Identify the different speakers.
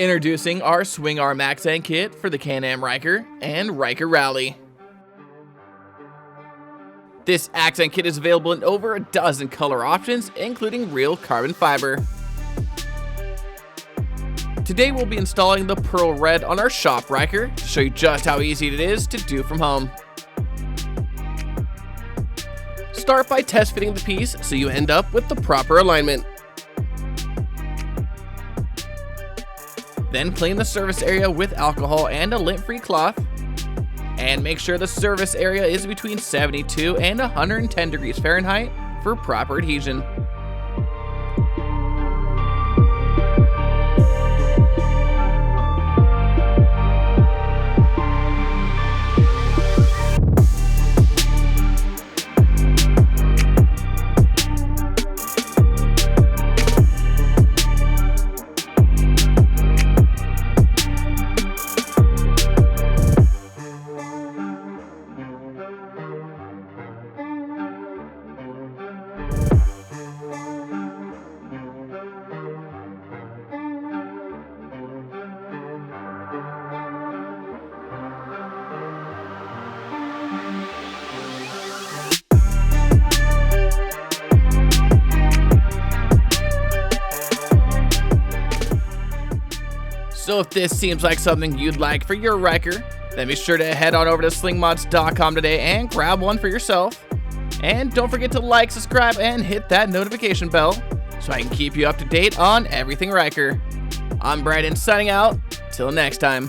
Speaker 1: Introducing our Swingarm accent kit for the Can-am Ryker and Ryker Rally. This accent kit is available in over a dozen color options, including real carbon fiber. Today we'll be installing the Pearl Red on our shop Ryker to show you just how easy it is to do from home. Start by test fitting the piece so you end up with the proper alignment. Then clean the surface area with alcohol and a lint-free cloth. And make sure the surface area is between 72 and 110 degrees Fahrenheit for proper adhesion. So if this seems like something you'd like for your Ryker, then be sure to head on over to slingmods.com today and grab one for yourself. And don't forget to like, subscribe, and hit that notification bell so I can keep you up to date on everything Ryker. I'm Brandon signing out. Till next time.